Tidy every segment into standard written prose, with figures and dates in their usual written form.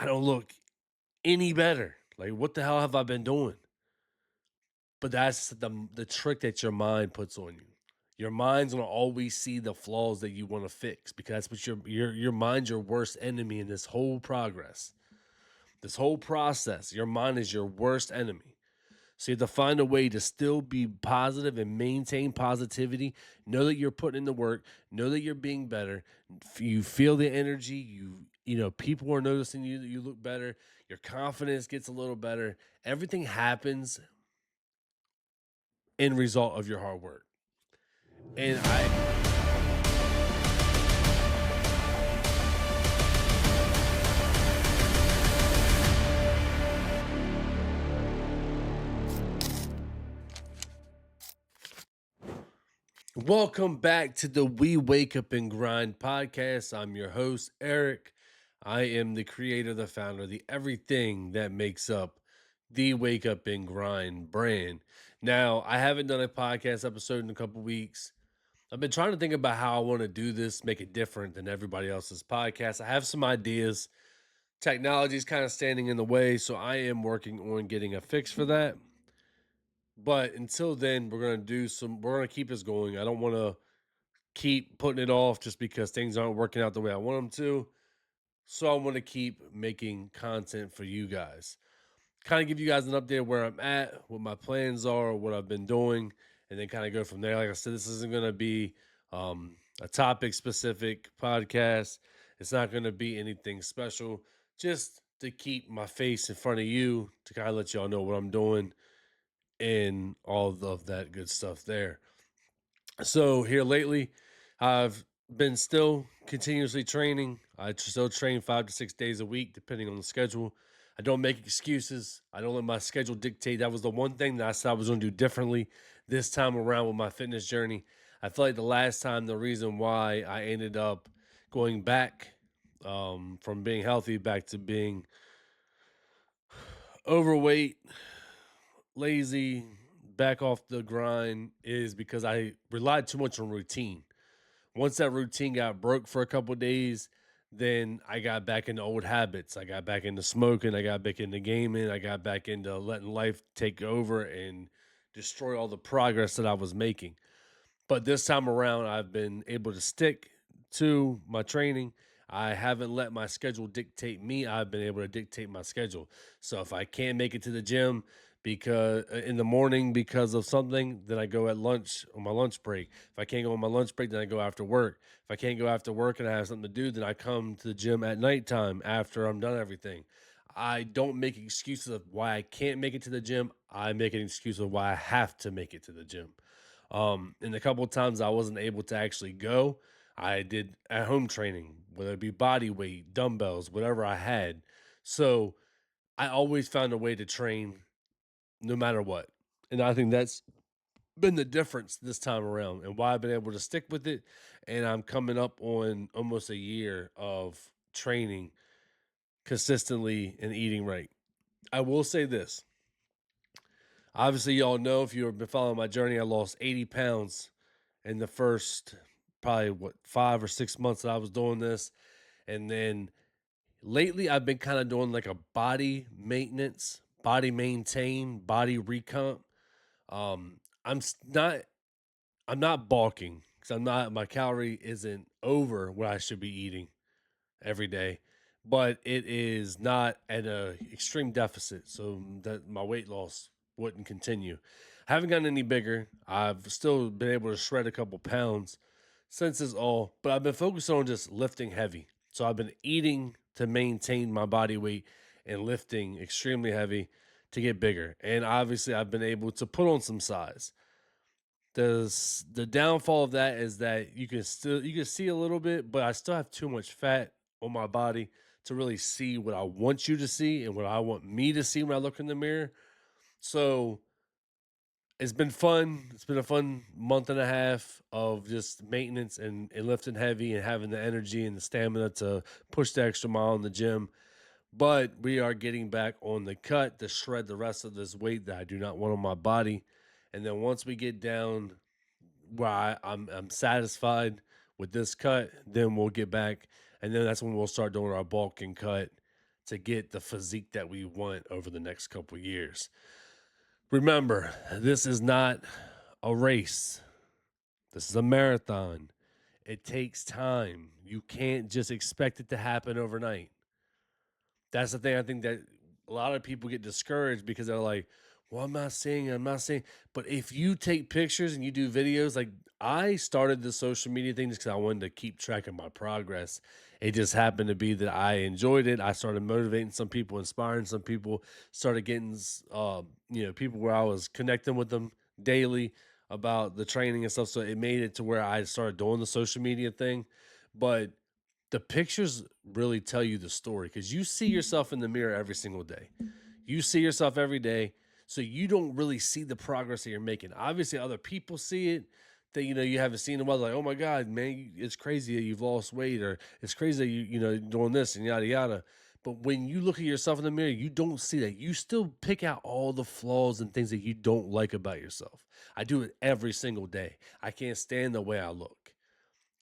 I don't look any better. Like, what the hell have I been doing? But that's the trick that your mind puts on you. Your mind's gonna always see the flaws that you want to fix because that's what your mind's your worst enemy in this whole progress. This whole process, your mind is your worst enemy. So you have to find a way to still be positive and maintain positivity. Know that you're putting in the work. Know that you're being better. You feel the energy. People are noticing you that you look better. Your confidence gets a little better. Everything happens in result of your hard work. And I welcome back to the We Wake Up and Grind podcast. I'm your host, Eric. I am the creator, the founder, the everything that makes up the Wake Up and Grind brand. Now, I haven't done a podcast episode in a couple weeks. I've been trying to think about how I want to do this, make it different than everybody else's podcast. I have some ideas. Technology is kind of standing in the way, so I am working on getting a fix for that. But until then, we're gonna keep this going. I don't want to keep putting it off just because things aren't working out the way I want them to. So I want to keep making content for you guys. Kind of give you guys an update of where I'm at, what my plans are, what I've been doing, and then kind of go from there. Like I said, this isn't going to be a topic specific podcast. It's not going to be anything special, just to keep my face in front of you to kind of let y'all know what I'm doing and all of that good stuff there. So here lately, I've been still continuously training. I still train 5 to 6 days a week, depending on the schedule. I don't make excuses. I don't let my schedule dictate. That was the one thing that I said I was going to do differently this time around with my fitness journey. I feel like the last time, the reason why I ended up going back from being healthy back to being overweight, lazy, back off the grind is because I relied too much on routine. Once that routine got broke for a couple of days, then I got back into old habits. I got back into smoking. I got back into gaming. I got back into letting life take over and destroy all the progress that I was making. But this time around, I've been able to stick to my training. I haven't let my schedule dictate me. I've been able to dictate my schedule. So if I can't make it to the gym because in the morning because of something, then I go at lunch on my lunch break. If I can't go on my lunch break, then I go after work. If I can't go after work and I have something to do, then I come to the gym at nighttime after I'm done everything. I don't make excuses of why I can't make it to the gym. I make an excuse of why I have to make it to the gym. And a couple of times I wasn't able to actually go, I did at home training, whether it be body weight, dumbbells, whatever I had. So I always found a way to train no matter what. And I think that's been the difference this time around and why I've been able to stick with it. And I'm coming up on almost a year of training consistently and eating right. I will say this. Obviously, y'all know if you've been following my journey, I lost 80 pounds in the first probably 5 or 6 months that I was doing this. And then lately I've been kind of doing like a body maintenance, body maintain, body recomp. Not I'm not balking because I'm not my calorie isn't over what I should be eating every day, but it is not at a extreme deficit so that my weight loss wouldn't continue. I haven't gotten any bigger. I've still been able to shred a couple pounds since this all, but I've been focused on just lifting heavy. So I've been eating to maintain my body weight and lifting extremely heavy to get bigger. And obviously I've been able to put on some size. The downfall of that is that you can see a little bit, but I still have too much fat on my body to really see what I want you to see and what I want me to see when I look in the mirror. So it's been fun. It's been a fun month and a half of just maintenance and lifting heavy and having the energy and the stamina to push the extra mile in the gym. But we are getting back on the cut to shred the rest of this weight that I do not want on my body. And then once we get down where I'm satisfied with this cut, then we'll get back, and then that's when we'll start doing our bulk and cut to get the physique that we want over the next couple years. Remember, this is not a race. This is a marathon. It takes time. You can't just expect it to happen overnight. That's the thing. I think that a lot of people get discouraged because they're like, well, I'm not seeing. But if you take pictures and you do videos, like I started the social media thing just because I wanted to keep track of my progress. It just happened to be that I enjoyed it. I started motivating some people, inspiring some people, started getting, people where I was connecting with them daily about the training and stuff. So it made it to where I started doing the social media thing. But the pictures really tell you the story because you see yourself in the mirror every single day. You see yourself every day, so you don't really see the progress that you're making. Obviously, other people see it that you haven't seen in a while. Like, oh my god, man, it's crazy that you've lost weight, or it's crazy that doing this and yada yada. But when you look at yourself in the mirror, you don't see that. You still pick out all the flaws and things that you don't like about yourself. I do it every single day. I can't stand the way I look.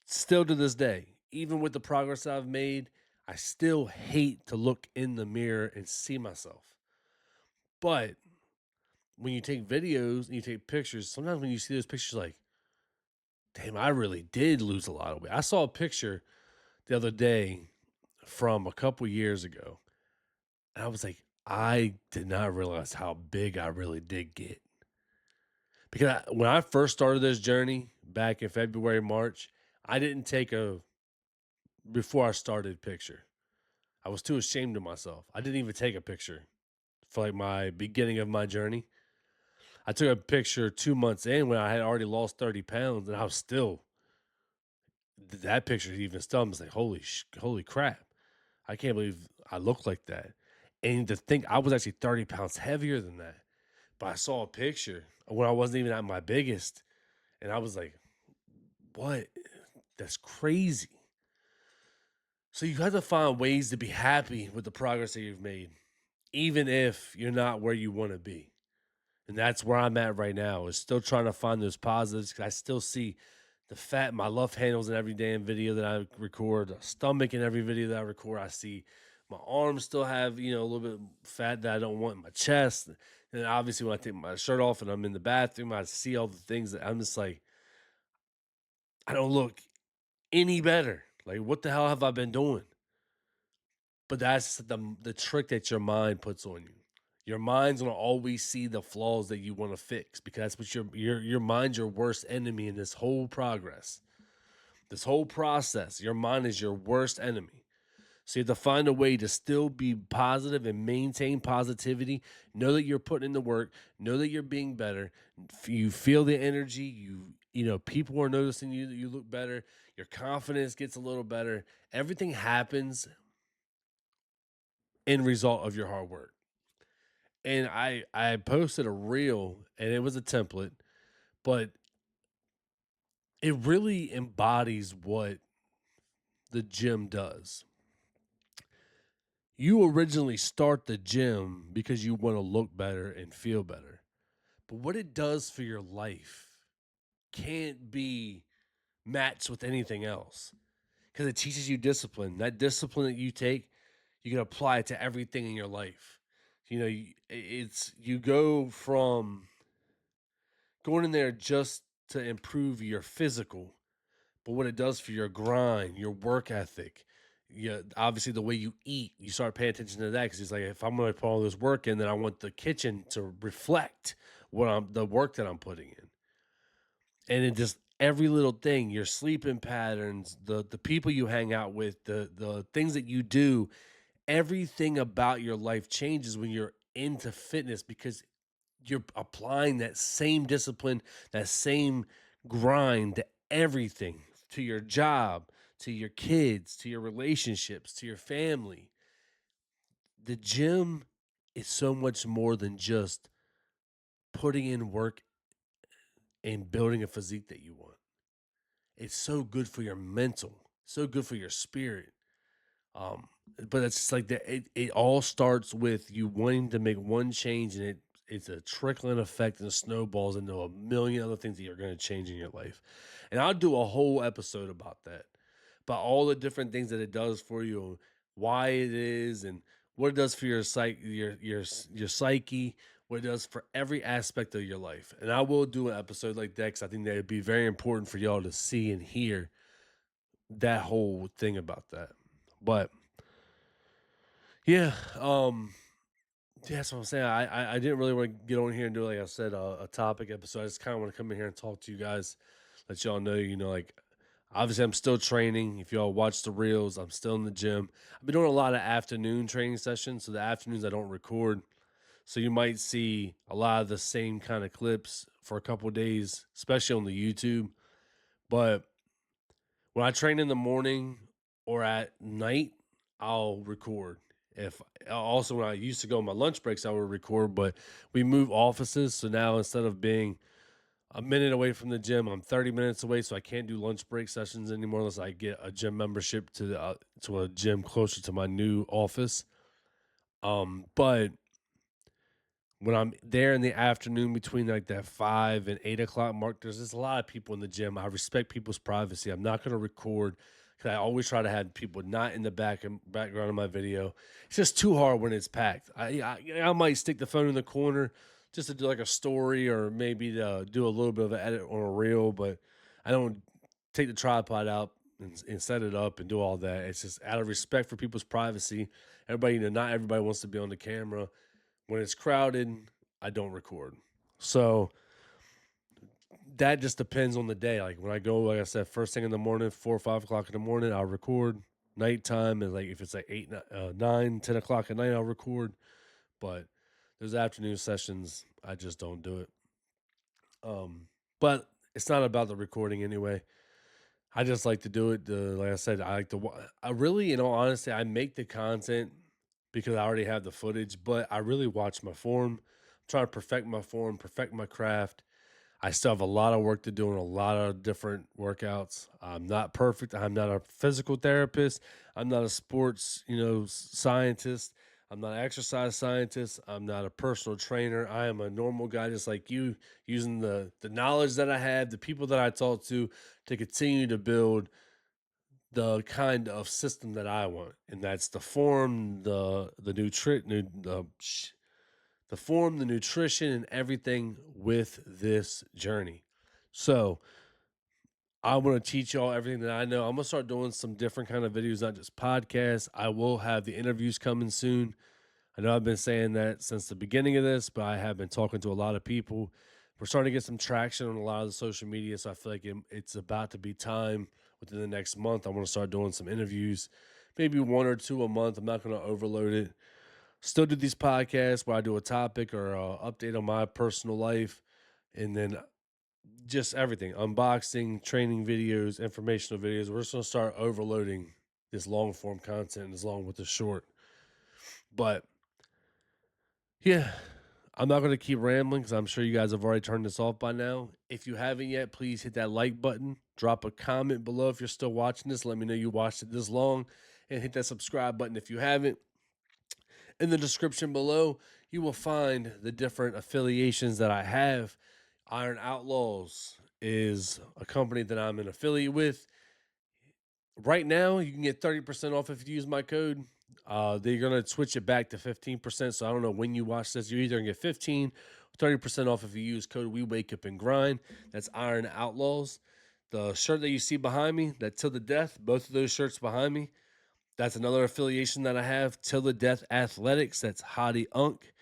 Still to this day, even with the progress I've made, I still hate to look in the mirror and see myself. But when you take videos and you take pictures, sometimes when you see those pictures, like, damn, I really did lose a lot of weight. I saw a picture the other day from a couple years ago, and I was like, I did not realize how big I really did get. Because when I first started this journey back in February, March, I didn't take a before I started picture. I was too ashamed of myself. I didn't even take a picture for like my beginning of my journey. I took a picture 2 months in when I had already lost 30 pounds, and I was still that picture even still. I was like, holy crap! I can't believe I look like that. And to think I was actually 30 pounds heavier than that. But I saw a picture when I wasn't even at my biggest, and I was like, what? That's crazy. So you have to find ways to be happy with the progress that you've made, even if you're not where you want to be. And that's where I'm at right now, is still trying to find those positives because I still see the fat in my love handles in every damn video that I record, the stomach in every video that I record. I see my arms still have, a little bit of fat that I don't want in my chest. And obviously when I take my shirt off and I'm in the bathroom, I see all the things that I'm just like, I don't look any better. Like, what the hell have I been doing? But that's the trick that your mind puts on you. Your mind's gonna always see the flaws that you want to fix because that's what your mind's your worst enemy in this whole progress. This whole process, your mind is your worst enemy. So you have to find a way to still be positive and maintain positivity. Know that you're putting in the work. Know that you're being better. You feel the energy. People are noticing you that you look better. Your confidence gets a little better. Everything happens in result of your hard work. And I posted a reel and it was a template, but it really embodies what the gym does. You originally start the gym because you want to look better and feel better. But what it does for your life can't be matched with anything else because it teaches you discipline. That discipline that you take, you can apply it to everything in your life. You go from going in there just to improve your physical, but what it does for your grind, your work ethic, obviously the way you eat, you start paying attention to that because it's like if I'm going to put all this work in, then I want the kitchen to reflect the work that I'm putting in, and it just every little thing, your sleeping patterns, the people you hang out with, the things that you do, everything about your life changes when you're into fitness because you're applying that same discipline, that same grind to everything, to your job, to your kids, to your relationships, to your family. The gym is so much more than just putting in work and building a physique that you want. It's so good for your mental, so good for your spirit. Um, but it's just like that. It all starts with you wanting to make one change, and it's a trickling effect and snowballs into a million other things that you're going to change in your life. And I'll do a whole episode about that, about all the different things that it does for you, and why it is, and what it does for your psyche, your psyche, what it does for every aspect of your life. And I will do an episode like that because I think that would be very important for y'all to see and hear that whole thing about that. But yeah, yeah, that's what I'm saying. I didn't really want to get on here and do, like I said, a topic episode. I just kind of want to come in here and talk to you guys, let y'all know, like obviously I'm still training. If y'all watch the reels, I'm still in the gym. I've been doing a lot of afternoon training sessions, so the afternoons I don't record. So you might see a lot of the same kind of clips for a couple of days, especially on the YouTube. But when I train in the morning or at night, I'll record. If also when I used to go on my lunch breaks, I would record, but we move offices. So now instead of being a minute away from the gym, I'm 30 minutes away. So I can't do lunch break sessions anymore unless I get a gym membership to a gym closer to my new office. But when I'm there in the afternoon between like that 5 and 8 o'clock mark, there's just a lot of people in the gym. I respect people's privacy. I'm not going to record because I always try to have people not in the background of my video. It's just too hard when it's packed. I might stick the phone in the corner just to do like a story or maybe to do a little bit of an edit on a reel, but I don't take the tripod out and set it up and do all that. It's just out of respect for people's privacy. Everybody, not everybody wants to be on the camera. When it's crowded, I don't record. So that just depends on the day. Like when I go, like I said, first thing in the morning, 4 or 5 o'clock in the morning, I'll record. Nighttime is like if it's like 8, 9, 10 o'clock at night, I'll record. But those afternoon sessions, I just don't do it. But it's not about the recording anyway. I just like to do it. Like I said, I like to. I really, in all honesty, I make the content because I already have the footage. But I really watch my form. I'm trying to perfect my form, perfect my craft. I still have a lot of work to do and a lot of different workouts. I'm not perfect. I'm not a physical therapist. I'm not a sports, scientist. I'm not an exercise scientist. I'm not a personal trainer. I am a normal guy just like you, using the knowledge that I have, the people that I talk to continue to build the kind of system that I want. And that's the form, the form, the nutrition, and everything with this journey. So I'm going to teach y'all everything that I know. I'm going to start doing some different kind of videos, not just podcasts. I will have the interviews coming soon. I know I've been saying that since the beginning of this, but I have been talking to a lot of people. We're starting to get some traction on a lot of the social media, so I feel like it's about to be time within the next month. I want to start doing some interviews, maybe 1 or 2 a month. I'm not going to overload it. Still do these podcasts where I do a topic or update on my personal life, and then just everything, unboxing, training videos, informational videos. We're just going to start overloading this long form content as long with the short. But yeah, I'm not going to keep rambling because I'm sure you guys have already turned this off by now. If you haven't yet, please hit that like button. Drop a comment below if you're still watching this. Let me know you watched it this long. And hit that subscribe button if you haven't. In the description below, you will find the different affiliations that I have. Iron Outlaws is a company that I'm an affiliate with. Right now, you can get 30% off if you use my code. They're going to switch it back to 15%. So I don't know when you watch this. You're either going to get 15 or 30% off if you use code We Wake Up and Grind. That's Iron Outlaws. The shirt that you see behind me, that Till the Death, both of those shirts behind me, that's another affiliation that I have. Till the Death Athletics. That's Hottie Unk.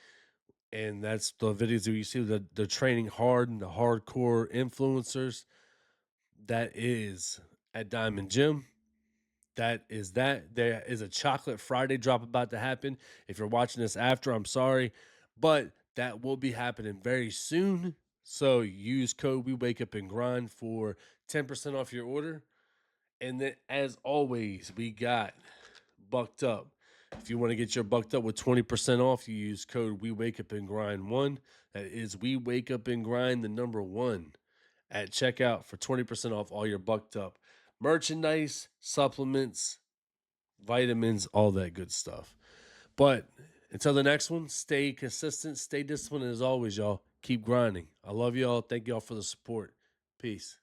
And that's the videos that you see, the training hard and the hardcore influencers. That is at Diamond Gym. That is that. There is a Chocolate Friday drop about to happen. If you're watching this after, I'm sorry. But that will be happening very soon. So use code We Wake Up and Grind for 10% off your order. And then, as always, we got Bucked Up. If you want to get your Bucked Up with 20% off, you use code We Wake Up and Grind 1. That is We Wake Up and Grind the number 1 at checkout for 20% off all your Bucked Up merchandise, supplements, vitamins, all that good stuff. But until the next one, stay consistent, stay disciplined, and as always, y'all, keep grinding. I love y'all. Thank y'all for the support. Peace.